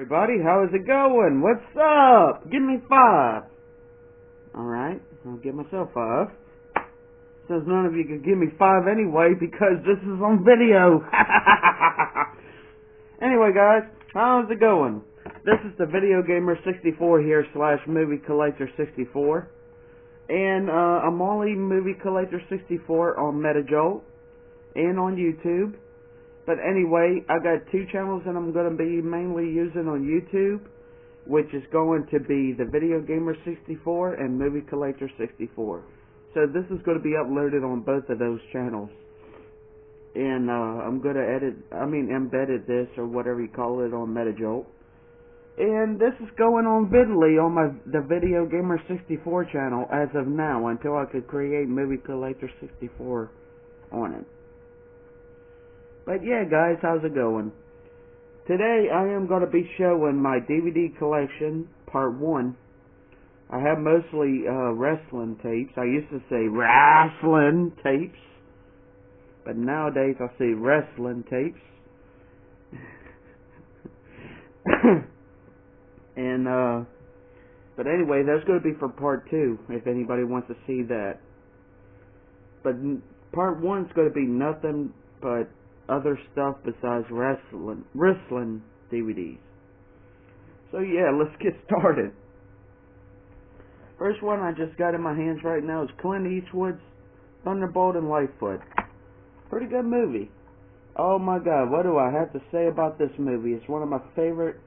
Everybody, how is it going? What's up? Give me 5. Alright, I'll give myself 5. Since none of you could give me 5 anyway because this is on video. Anyway guys, how's it going? This is the Video Gamer 64 here / Movie Collector 64. And I'm only Movie Collector 64 on Metajolt and on YouTube. But anyway, I got 2 channels that I'm going to be mainly using on YouTube, which is going to be the Video Gamer 64 and Movie Collector 64. So this is going to be uploaded on both of those channels. And I'm going to embedded this or whatever you call it on Metajolt. And this is going on Vidly on the Video Gamer 64 channel as of now until I could create Movie Collector 64 on it. But yeah guys, how's it going? Today I am going to be showing my DVD collection, part 1. I have mostly wrestling tapes. I used to say wrestling tapes, but nowadays I say wrestling tapes. But anyway, that's going to be for part 2, if anybody wants to see that. But part 1 is going to be nothing but other stuff besides wrestling DVDs. So yeah, let's get started. First one I just got in my hands right now is Clint Eastwood's Thunderbolt and Lightfoot. Pretty good movie. Oh my god, what do I have to say about this movie? It's one of my favorite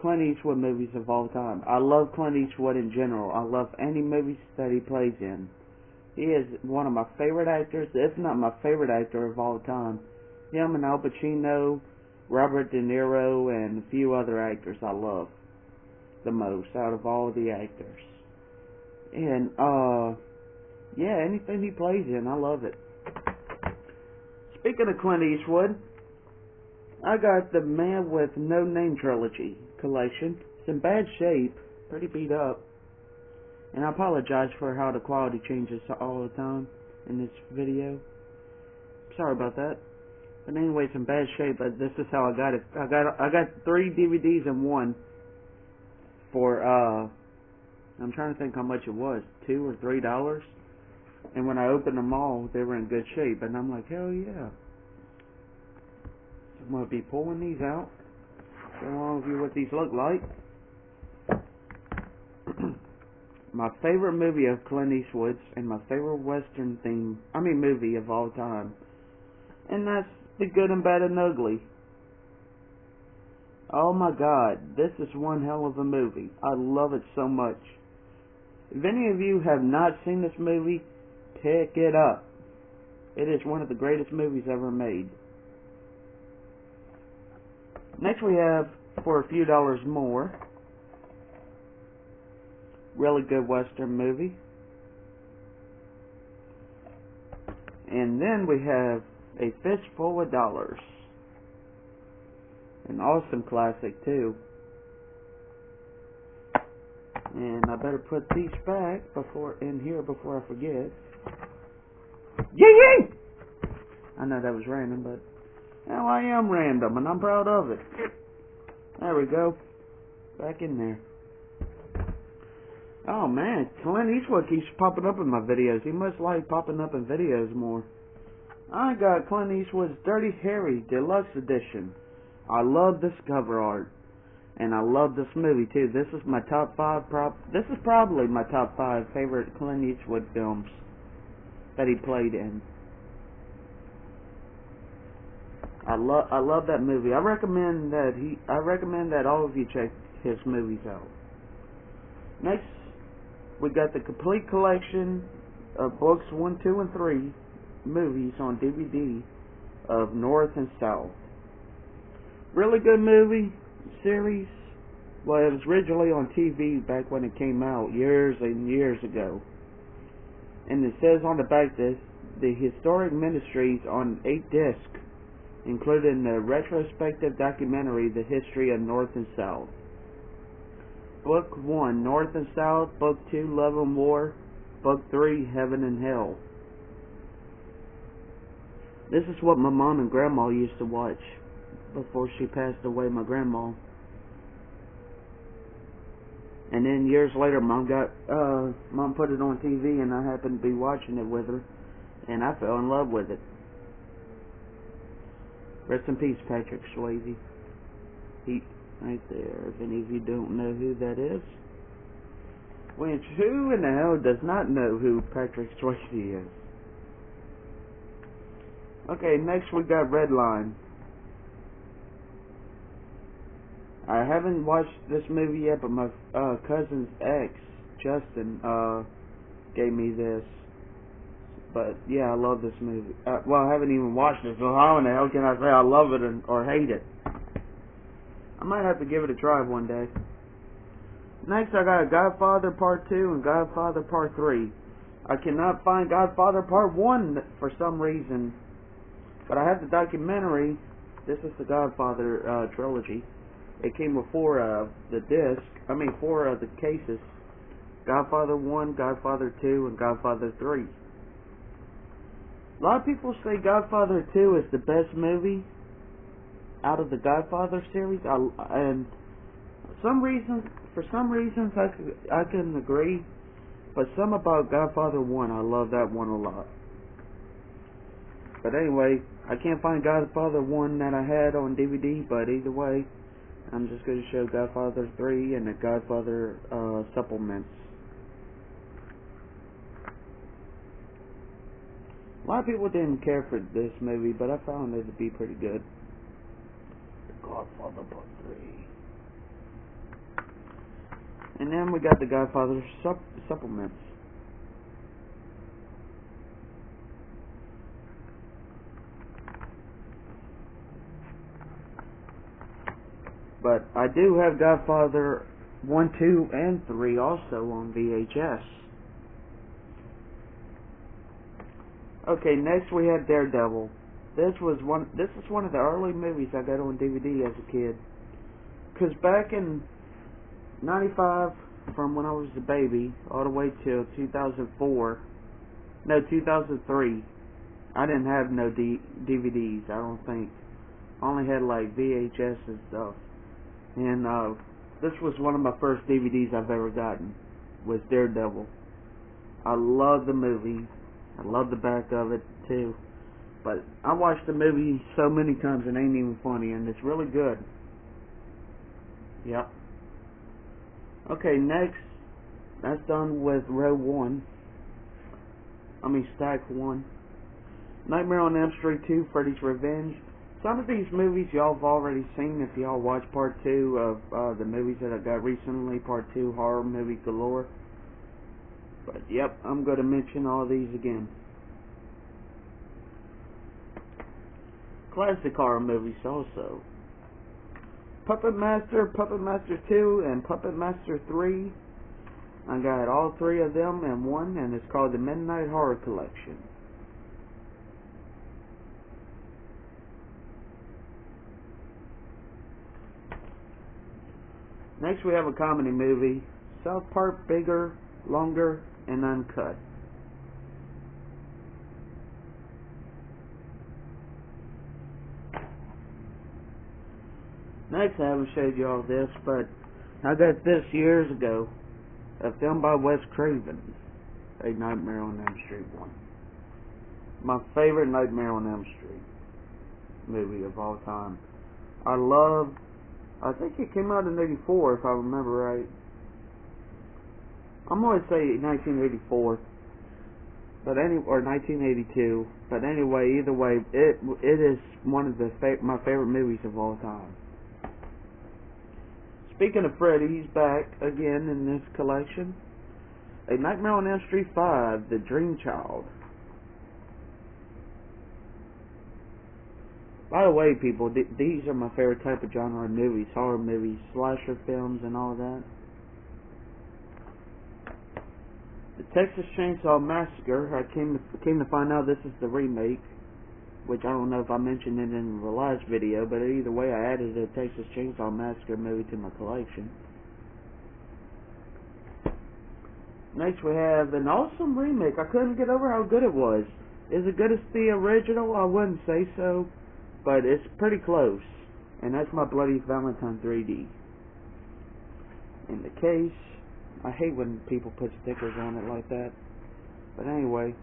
Clint Eastwood movies of all time. I love Clint Eastwood in general. I love any movies that he plays in. He is one of my favorite actors, if not my favorite actor of all time. Him and Al Pacino, Robert De Niro, and a few other actors I love the most out of all the actors. And, yeah, anything he plays in, I love it. Speaking of Clint Eastwood, I got the Man with No Name trilogy collection. It's in bad shape, pretty beat up. And I apologize for how the quality changes all the time in this video. Sorry about that. But anyway, it's in bad shape, but this is how I got it. I got 3 DVDs in one for, I'm trying to think how much it was, $2 or $3. And when I opened them all, they were in good shape, and I'm like, hell yeah. I'm going to be pulling these out, showing all of you what these look like. My favorite movie of Clint Eastwood's, and my favorite Western movie of all time. And that's The Good and Bad and Ugly. Oh my god, this is one hell of a movie. I love it so much. If any of you have not seen this movie, pick it up. It is one of the greatest movies ever made. Next we have, for a few dollars more, really good Western movie. And then we have A Fistful of Dollars. An awesome classic too. And I better put these back in here before I forget. Yee! I know that was random, but now I am random and I'm proud of it. There we go. Back in there. Oh man, Clint Eastwood keeps popping up in my videos. He must like popping up in videos more. I got Clint Eastwood's Dirty Harry Deluxe Edition. I love this cover art. And I love this movie too. This is my top 5 this is probably my top 5 favorite Clint Eastwood films that he played in. I love that movie. I recommend that all of you check his movies out. Next, we got the complete collection of books 1, 2, and 3 movies on DVD of North and South. Really good movie series. Well, it was originally on TV back when it came out years and years ago. And it says on the back this, the historic ministries on 8 discs, including the retrospective documentary, The History of North and South. Book 1, North and South. Book 2, Love and War. Book 3, Heaven and Hell. This is what my mom and grandma used to watch before she passed away, my grandma. And then years later, Mom put it on TV, and I happened to be watching it with her, and I fell in love with it. Rest in peace, Patrick Swayze. He, right there. If any of you don't know who that is, which who in the hell does not know who Patrick Swayze is? Okay, next we got Redline. I haven't watched this movie yet, but my cousin's ex, Justin, gave me this. But yeah, I love this movie. Well, I haven't even watched it, so how in the hell can I say I love it or hate it? I might have to give it a try one day. Next, I got Godfather Part 2 and Godfather Part 3. I cannot find Godfather Part 1 for some reason, but I have the documentary. This is the Godfather trilogy. It came with four the cases. Godfather 1, Godfather 2, and Godfather 3. A lot of people say Godfather 2 is the best movie out of the Godfather series, and for some reasons I can agree, but some about Godfather 1, I love that one a lot. But anyway, I can't find Godfather 1 that I had on DVD, but either way, I'm just going to show Godfather 3 and the Godfather supplements. A lot of people didn't care for this movie, but I found it to be pretty good. The Godfather Part 3. And then we got the Godfather supplements. But I do have Godfather 1, 2, and 3 also on VHS. Okay, next we have Daredevil. This is one of the early movies I got on DVD as a kid. Cause back in '95, from when I was a baby all the way till 2003, I didn't have no DVDs. I don't think. I only had like VHS and stuff. And this was one of my first DVDs I've ever gotten, was Daredevil. I love the movie. I love the back of it too. But I watched the movie so many times it ain't even funny, and it's really good. Yep. Okay, next, that's done with Stack 1. Nightmare on Elm Street 2, Freddy's Revenge. Some of these movies y'all have already seen if y'all watch Part 2 of the movies that I got recently, Part 2 horror movie galore. But yep, I'm going to mention all these again. Classic horror movies also. Puppet Master, Puppet Master 2, and Puppet Master 3. I got all three of them in one, and it's called the Midnight Horror Collection. Next we have a comedy movie, South Park Bigger, Longer, and Uncut. Next, I haven't showed you all this, but I got this years ago, a film by Wes Craven, A Nightmare on Elm Street 1. My favorite Nightmare on Elm Street movie of all time. I think it came out in '84 if I remember right. I'm going to say 1984, or 1982. But anyway, either way, it is one of my favorite movies of all time. Speaking of Freddy, he's back again in this collection. A Nightmare on Elm Street 5, The Dream Child. By the way, people, these are my favorite type of genre of movies, horror movies, slasher films, and all that. The Texas Chainsaw Massacre, I came to find out this is the remake, which I don't know if I mentioned it in the last video, but either way I added a Texas Chainsaw Massacre movie to my collection. Next we have an awesome remake. I couldn't get over how good it was. Is it good as the original? I wouldn't say so, but it's pretty close. And that's My Bloody Valentine 3D. in the case. I hate when people put stickers on it like that. But anyway,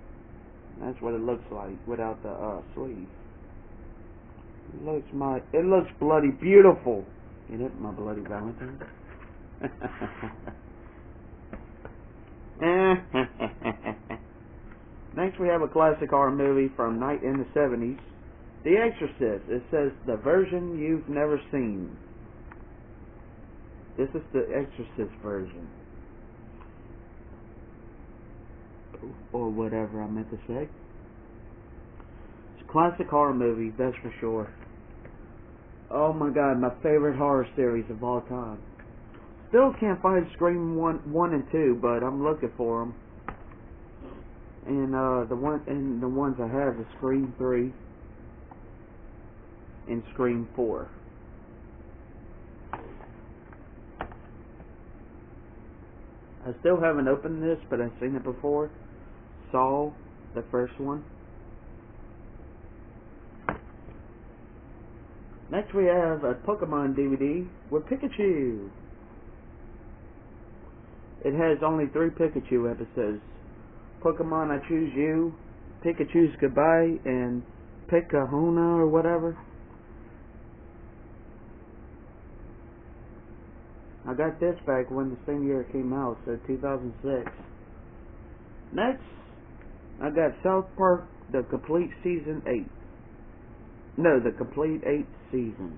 that's what it looks like without the sleeve. It looks bloody beautiful. Ain't it, my bloody Valentine? Next we have a classic horror movie from in the 70s. The Exorcist. It says the version you've never seen. This is the Exorcist version. Or whatever I meant to say. It's a classic horror movie, that's for sure. Oh my god, my favorite horror series of all time. Still can't find Scream 1 and 2, but I'm looking for them. And the ones I have is Scream 3 and Scream 4. I still haven't opened this, but I've seen it before. Saw, the first one. Next we have a Pokemon DVD with Pikachu. It has only 3 Pikachu episodes. Pokemon I Choose You, Pikachu's Goodbye, and Pikahuna or whatever. I got this back when the same year it came out, so 2006. Next, I got South Park, the complete season 8. No, the complete 8th season.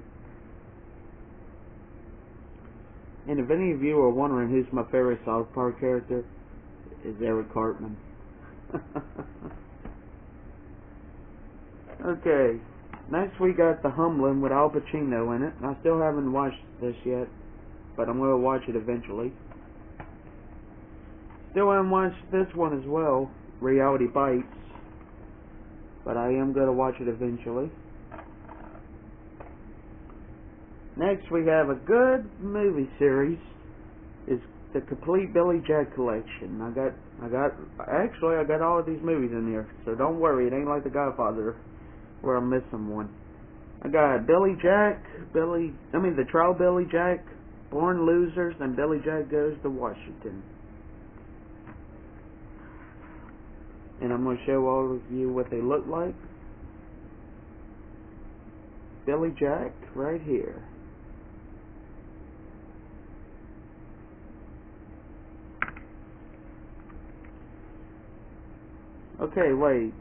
And if any of you are wondering who's my favorite South Park character, is Eric Cartman. Okay, next we got The Humbling with Al Pacino in it. I still haven't watched this yet, but I'm going to watch it eventually. Still haven't watched this one as well, Reality Bites, but I am going to watch it eventually. Next we have a good movie series. It's the complete Billy Jack collection. I got all of these movies in here, so don't worry, it ain't like The Godfather where I'm missing one. I got Billy Jack, the Trial Billy Jack, Born Losers, and Billy Jack Goes to Washington. And I'm going to show all of you what they look like. Billy Jack, right here. Okay, wait.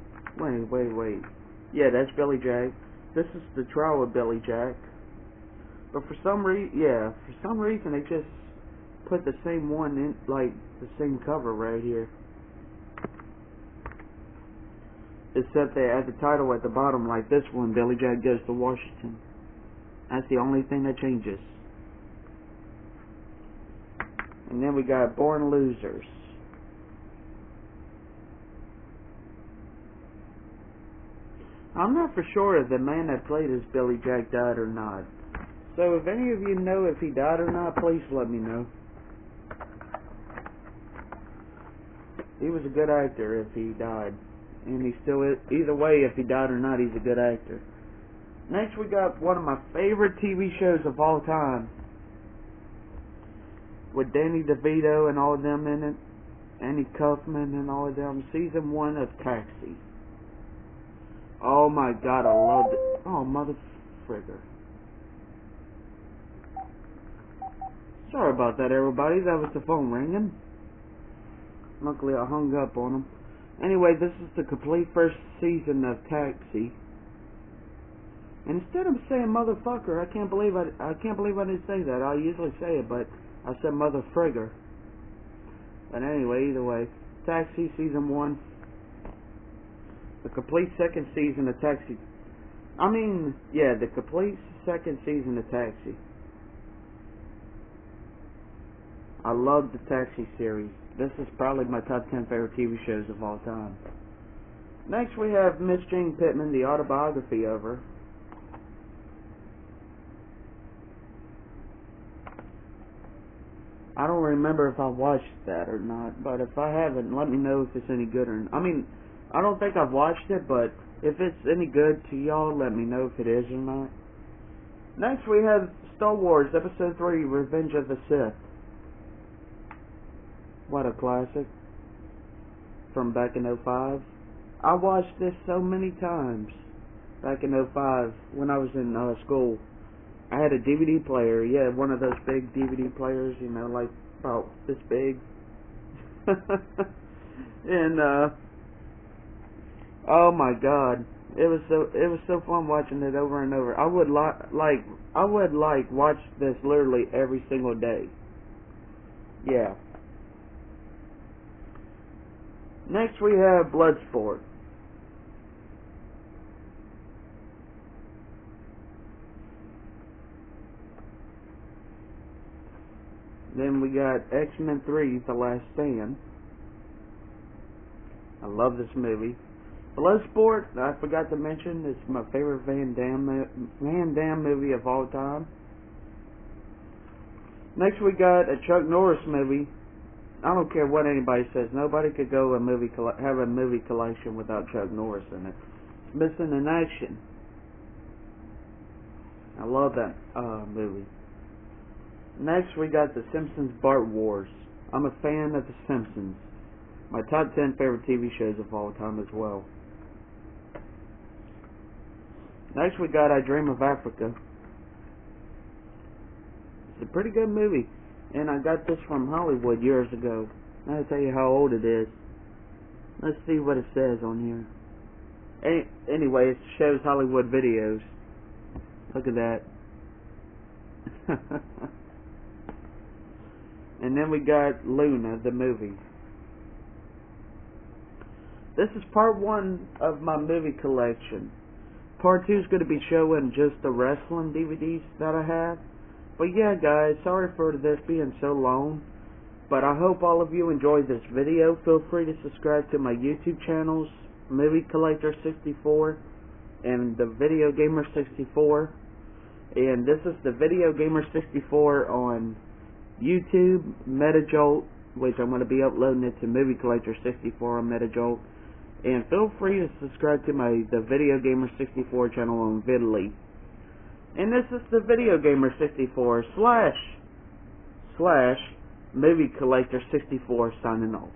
Yeah, that's Billy Jack. This is the trial of Billy Jack. But for some reason they just put the same one in, like the same cover right here. Except they add the title at the bottom like this one, Billy Jack Goes to Washington. That's the only thing that changes. And then we got Born Losers. I'm not for sure if the man that played as Billy Jack died or not. So if any of you know if he died or not, please let me know. He was a good actor if he died. And he still is. Either way, if he died or not, he's a good actor. Next we got one of my favorite TV shows of all time. With Danny DeVito and all of them in it. Andy Kaufman and all of them. Season 1 of Taxi. Oh my god, I loved it. Oh, mother frigger. Sorry about that, everybody. That was the phone ringing. Luckily, I hung up on them. Anyway, this is the complete first season of Taxi. And instead of saying motherfucker, I can't believe I didn't say that. I usually say it, but I said mother frigger. But anyway, either way, Taxi season 1. The complete second season of Taxi. The complete second season of Taxi. I love the Taxi series. This is probably my top 10 favorite TV shows of all time. Next we have Miss Jane Pittman, the autobiography of her. I don't remember if I watched that or not, but if I haven't, let me know if it's any good or not. I don't think I've watched it, but if it's any good to y'all, let me know if it is or not. Next we have Star Wars Episode 3, Revenge of the Sith. What a classic. From back in '05. I watched this so many times. Back in '05 when I was in school. I had a DVD player. Yeah, one of those big DVD players, you know, like about this big. And oh my god. It was so fun watching it over and over. I would watch this literally every single day. Yeah. Next we have Bloodsport. Then we got X-Men 3: The Last Stand. I love this movie. Bloodsport, I forgot to mention, is my favorite Van Damme movie of all time. Next we got a Chuck Norris movie. I don't care what anybody says. Nobody could go have a movie collection without Chuck Norris in it. It's Missing in Action. I love that movie. Next we got The Simpsons Bart Wars. I'm a fan of The Simpsons. My top 10 favorite TV shows of all time as well. Next we got I Dream of Africa. It's a pretty good movie. And I got this from Hollywood years ago. I'll tell you how old it is. Let's see what it says on here. Anyway, it shows Hollywood videos. Look at that. And then we got Luna, the movie. This is part 1 of my movie collection. Part 2 is going to be showing just the wrestling DVDs that I have. But yeah, guys, sorry for this being so long. But I hope all of you enjoyed this video. Feel free to subscribe to my YouTube channels, Movie Collector 64 and the Video Gamer 64. And this is the Video Gamer 64 on YouTube, Metajolt, which I'm going to be uploading it to Movie Collector 64 on Metajolt. And feel free to subscribe to the Video Gamer 64 channel on Vidly. And this is the Video Gamer 64 / Movie Collector 64 signing off.